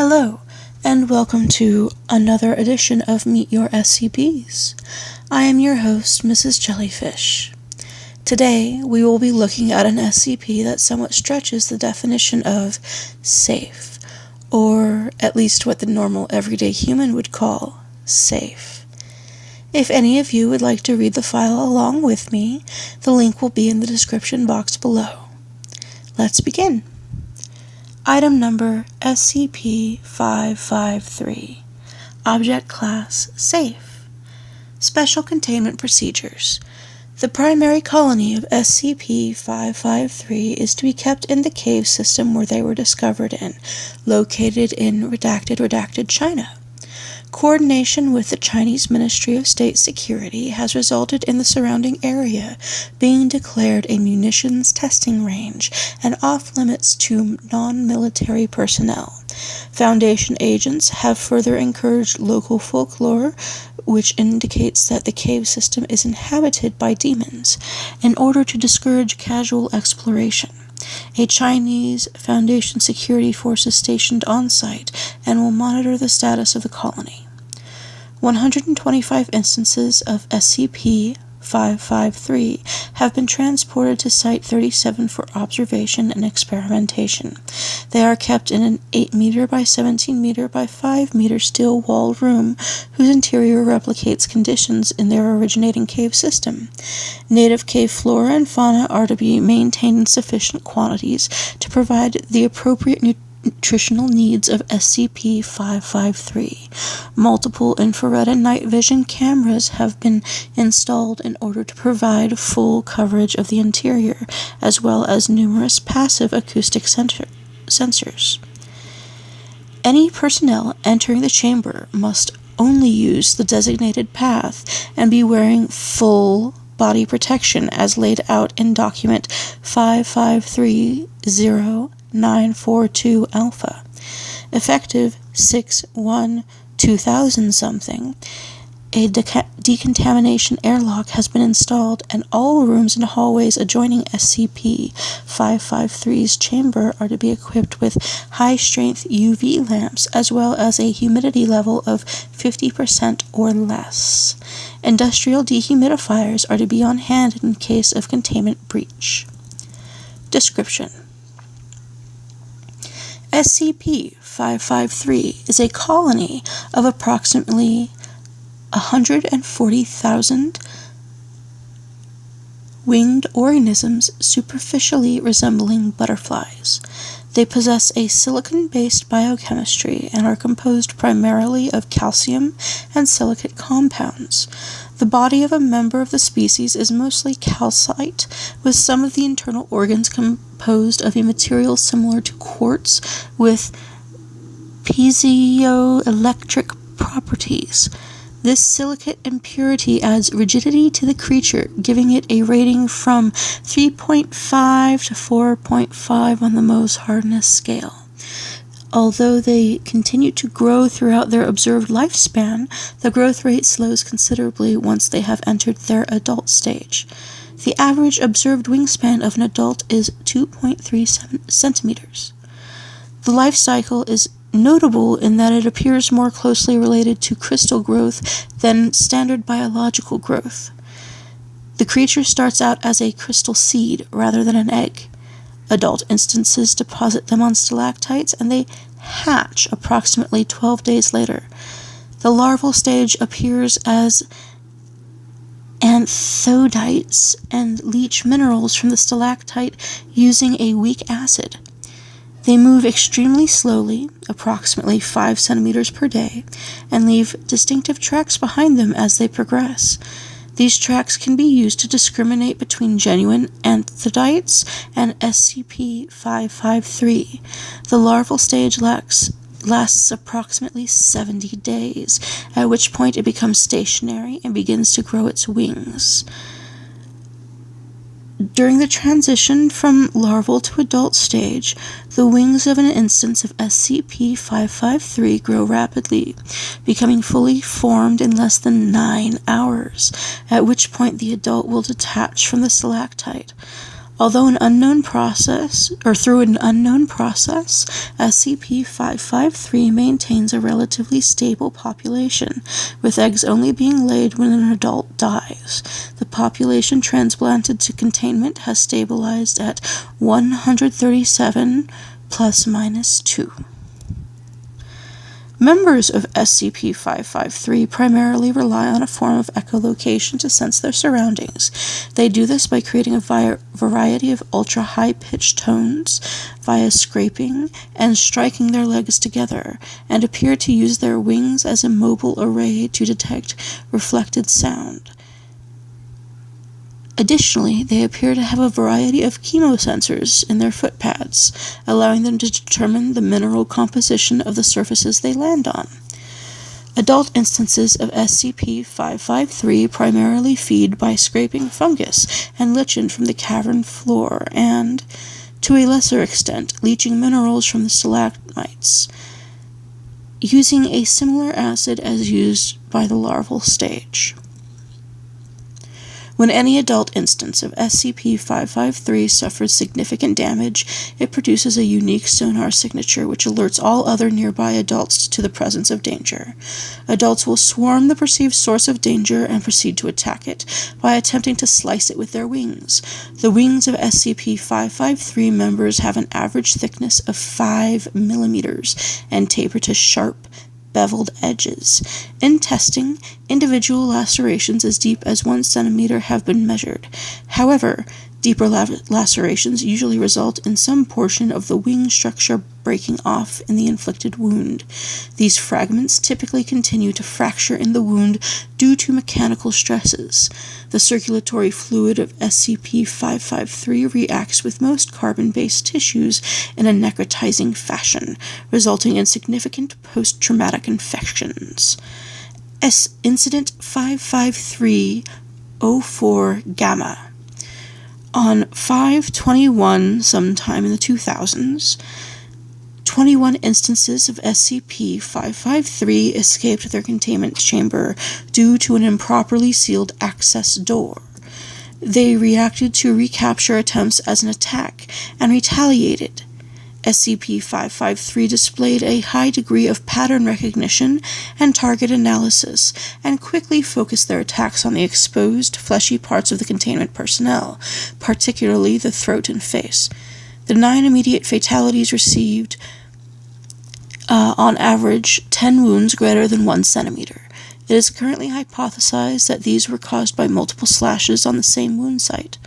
Hello, and welcome to another edition of Meet Your SCPs. I am your host, Mrs. Jellyfish. Today, we will be looking at an SCP that somewhat stretches the definition of safe, or at least what the normal everyday human would call safe. If any of you would like to read the file along with me, the link will be in the description box below. Let's begin. Item number SCP-553. Object Class Safe. Special Containment Procedures. The primary colony of SCP-553 is to be kept in the cave system where they were discovered in, located in redacted China. Coordination with the Chinese Ministry of State Security has resulted in the surrounding area being declared a munitions testing range and off-limits to non-military personnel. Foundation agents have further encouraged local folklore, which indicates that the cave system is inhabited by demons, in order to discourage casual exploration. A Chinese Foundation security force is stationed on-site and will monitor the status of the colony. 125 instances of SCP-553 have been transported to Site-37 for observation and experimentation. They are kept in an 8 meter by 17 meter by 5 meter steel-walled room whose interior replicates conditions in their originating cave system. Native cave flora and fauna are to be maintained in sufficient quantities to provide the appropriate nutritional needs of SCP-553. Multiple infrared and night vision cameras have been installed in order to provide full coverage of the interior, as well as numerous passive acoustic sensors. Any personnel entering the chamber must only use the designated path and be wearing full body protection as laid out in Document 5530-942 Alpha. Effective 6/1/2000 something, a decontamination airlock has been installed, and all rooms and hallways adjoining SCP-553's chamber are to be equipped with high-strength UV lamps, as well as a humidity level of 50% or less. Industrial dehumidifiers are to be on hand in case of containment breach. Description: SCP-553 is a colony of approximately 140,000 winged organisms superficially resembling butterflies. They possess a silicon-based biochemistry and are composed primarily of calcium and silicate compounds. The body of a member of the species is mostly calcite, with some of the internal organs composed of a material similar to quartz with piezoelectric properties. This silicate impurity adds rigidity to the creature, giving it a rating from 3.5 to 4.5 on the Mohs hardness scale. Although they continue to grow throughout their observed lifespan, the growth rate slows considerably once they have entered their adult stage. The average observed wingspan of an adult is 2.37 centimeters. The life cycle is notable in that it appears more closely related to crystal growth than standard biological growth. The creature starts out as a crystal seed rather than an egg. Adult instances deposit them on stalactites, and they hatch approximately 12 days later. The larval stage appears as anthodites and leach minerals from the stalactite using a weak acid. They move extremely slowly, approximately 5 centimeters per day, and leave distinctive tracks behind them as they progress. These tracks can be used to discriminate between genuine anthodites and SCP-553. The larval stage lasts approximately 70 days, at which point it becomes stationary and begins to grow its wings. During the transition from larval to adult stage, the wings of an instance of SCP-553 grow rapidly, becoming fully formed in less than 9 hours, at which point the adult will detach from the stalactite. Although through an unknown process, SCP-553 maintains a relatively stable population, with eggs only being laid when an adult dies. The population transplanted to containment has stabilized at 137 ±2. Members of SCP-553 primarily rely on a form of echolocation to sense their surroundings. They do this by creating a variety of ultra-high-pitched tones via scraping and striking their legs together, and appear to use their wings as a mobile array to detect reflected sound. Additionally, they appear to have a variety of chemosensors in their foot pads, allowing them to determine the mineral composition of the surfaces they land on. Adult instances of SCP-553 primarily feed by scraping fungus and lichen from the cavern floor and, to a lesser extent, leaching minerals from the stalagmites, using a similar acid as used by the larval stage. When any adult instance of SCP-553 suffers significant damage, it produces a unique sonar signature which alerts all other nearby adults to the presence of danger. Adults will swarm the perceived source of danger and proceed to attack it by attempting to slice it with their wings. The wings of SCP-553 members have an average thickness of 5 mm and taper to sharp, beveled edges. In testing, individual lacerations as deep as 1 centimeter have been measured. However, deeper lacerations usually result in some portion of the wing structure breaking off in the inflicted wound. These fragments typically continue to fracture in the wound due to mechanical stresses. The circulatory fluid of SCP-553 reacts with most carbon-based tissues in a necrotizing fashion, resulting in significant post-traumatic infections. Incident 553-04-Gamma. On 5/21, sometime in the 2000s, 21 instances of SCP-553 escaped their containment chamber due to an improperly sealed access door. They reacted to recapture attempts as an attack and retaliated. SCP-553 displayed a high degree of pattern recognition and target analysis, and quickly focused their attacks on the exposed, fleshy parts of the containment personnel, particularly the throat and face. The 9 immediate fatalities received, on average, 10 wounds greater than 1 centimeter. It is currently hypothesized that these were caused by multiple slashes on the same wound site.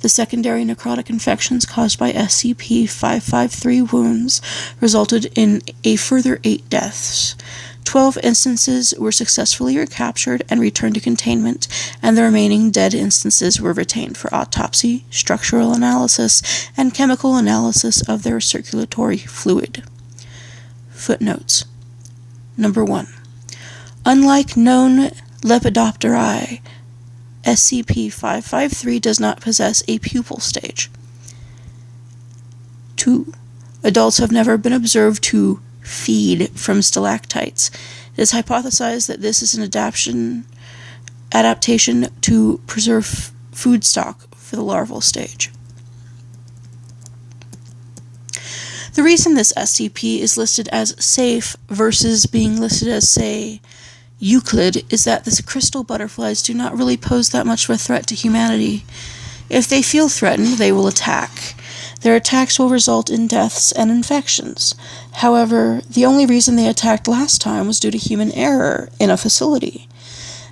The secondary necrotic infections caused by SCP-553 wounds resulted in a further 8 deaths. 12 instances were successfully recaptured and returned to containment, and the remaining dead instances were retained for autopsy, structural analysis, and chemical analysis of their circulatory fluid. Footnotes. Number 1. Unlike known Lepidopteri, SCP-553 does not possess a pupal stage. 2. Adults have never been observed to feed from stalactites. It is hypothesized that this is an adaptation to preserve food stock for the larval stage. The reason this SCP is listed as safe versus being listed as, say, Euclid is that the crystal butterflies do not really pose that much of a threat to humanity. If they feel threatened, they will attack. Their attacks will result in deaths and infections. However, the only reason they attacked last time was due to human error in a facility.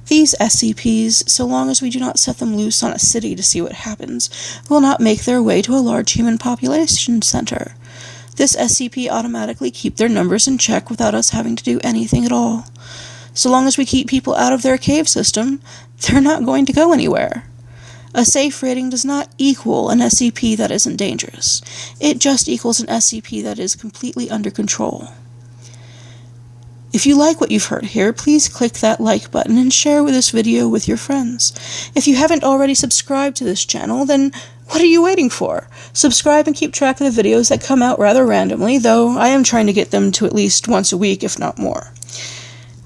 These SCPs, so long as we do not set them loose on a city to see what happens, will not make their way to a large human population center. This SCP automatically keep their numbers in check without us having to do anything at all. So long as we keep people out of their cave system, they're not going to go anywhere. A safe rating does not equal an SCP that isn't dangerous. It just equals an SCP that is completely under control. If you like what you've heard here, please click that like button and share this video with your friends. If you haven't already subscribed to this channel, then what are you waiting for? Subscribe and keep track of the videos that come out rather randomly, though I am trying to get them to at least once a week, if not more.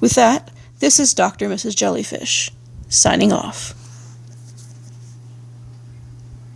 With that, this is Dr. Mrs. Jellyfish, signing off.